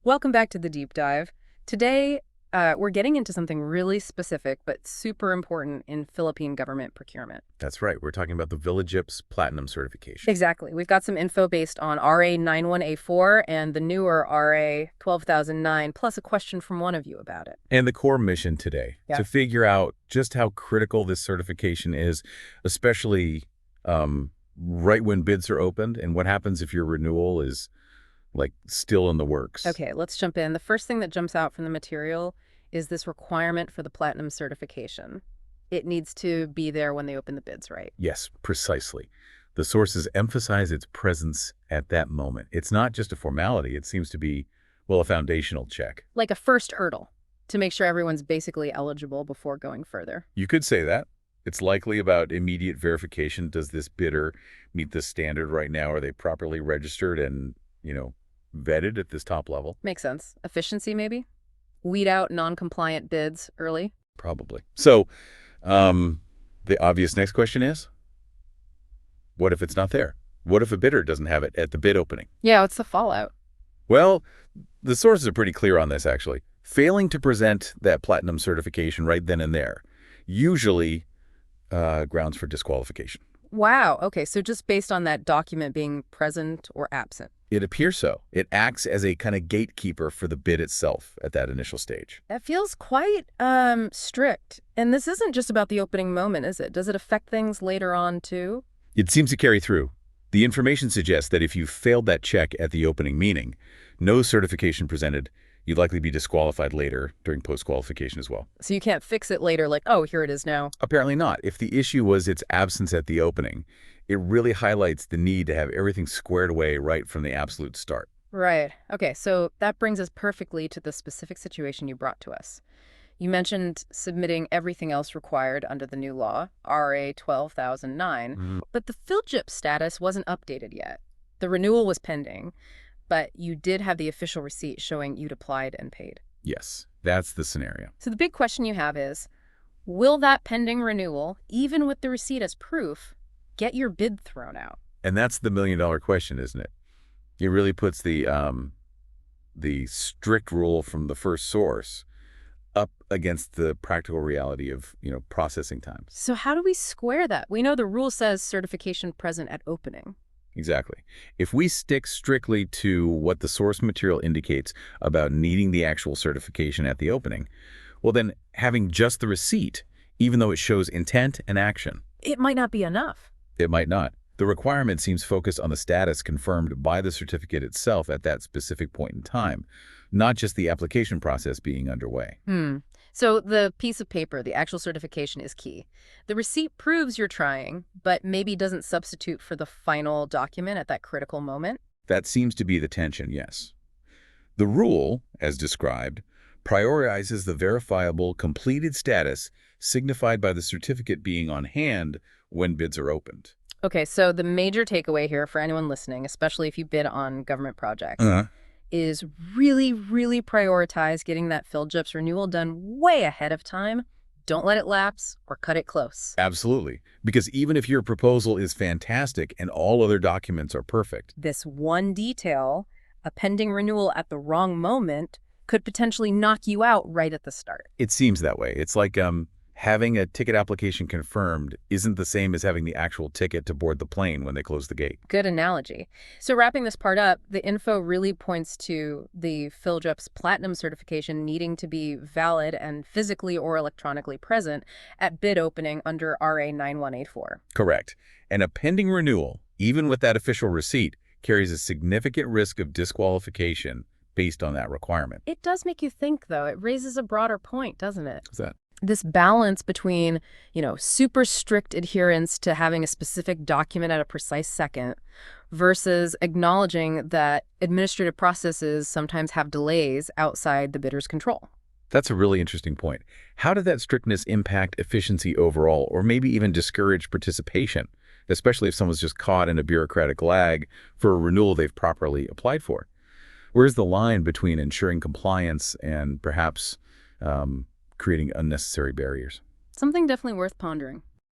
Welcome back to the deep dive. Today, we're getting into something really specific but super important in Philippine government procurement. That's right. We're talking about the PhilGeps Platinum certification. Exactly. We've got some info based on RA 91A4 and the newer RA 12009, plus a question from one of you about it. And the core mission today, Yeah. to figure out just how critical this certification is, especially right when bids are opened, and what happens if your renewal is still in the works. Okay, let's jump in. The first thing that jumps out from the material is this requirement for the platinum certification. It needs to be there when they open the bids, right? Yes, precisely. The sources emphasize its presence at that moment. It's not just a formality. It seems to be, well, a foundational check. Like a first hurdle to make sure everyone's basically eligible before going further. You could say that. It's likely about immediate verification. Does this bidder meet the standard right now? Are they properly registered and, vetted at this top level? Makes sense. Efficiency, maybe? Weed out non-compliant bids early? Probably. So, the obvious next question is, what if it's not there? What if a bidder doesn't have it at the bid opening? Yeah, what's the fallout? Well, the sources are pretty clear on this, actually. Failing to present that platinum certification right then and there, usually grounds for disqualification. Wow, okay, so just based on that document being present or absent. It appears so. It acts as a kind of gatekeeper for the bid itself at that initial stage. That feels quite strict. And this isn't just about the opening moment, is it? Does it affect things later on, too? It seems to carry through. The information suggests that if you failed that check at the opening meeting, no certification presented, you'd likely be disqualified later during post-qualification as well. So you can't fix it later like, oh, here it is now. Apparently not. If the issue was its absence at the opening, it really highlights the need to have everything squared away right from the absolute start. Right. Okay, so that brings us perfectly to the specific situation you brought to us. You mentioned submitting everything else required under the new law, RA 12009, but the PhilGeps status wasn't updated yet. The renewal was pending, but you did have the official receipt showing you'd applied and paid. Yes, that's the scenario. So the big question you have is, will that pending renewal, even with the receipt as proof, get your bid thrown out? And that's the million-dollar question, isn't it? It really puts the strict rule from the first source up against the practical reality of, processing times. So how do we square that? We know the rule says certification present at opening. Exactly. If we stick strictly to what the source material indicates about needing the actual certification at the opening, well then having just the receipt, even though it shows intent and action, It might not be enough. it might not. The requirement seems focused on the status confirmed by the certificate itself at that specific point in time, not just the application process being underway. So the piece of paper, the actual certification, is key. The receipt proves you're trying, but maybe doesn't substitute for the final document at that critical moment. That seems to be the tension, yes. The rule, as described, prioritizes the verifiable completed status signified by the certificate being on hand when bids are opened. Okay, so the major takeaway here for anyone listening, especially if you bid on government projects, is really, really prioritize getting that PhilGeps renewal done way ahead of time. Don't let it lapse or cut it close. Absolutely. Because even if your proposal is fantastic and all other documents are perfect, This one detail, a pending renewal at the wrong moment, could potentially knock you out right at the start. it seems that way. It's like having a ticket application confirmed isn't the same as having the actual ticket to board the plane when they close the gate. Good analogy. So wrapping this part up, the info really points to the PhilGeps Platinum certification needing to be valid and physically or electronically present at bid opening under RA 9184. Correct. And a pending renewal, even with that official receipt, carries a significant risk of disqualification based on that requirement. It does make you think, though. It raises a broader point, doesn't it? What's that? This balance between, super strict adherence to having a specific document at a precise second versus acknowledging that administrative processes sometimes have delays outside the bidder's control. That's a really interesting point. How did that strictness impact efficiency overall, or maybe even discourage participation, especially if someone's just caught in a bureaucratic lag for a renewal they've properly applied for? Where's the line between ensuring compliance and perhaps creating unnecessary barriers? Something definitely worth pondering.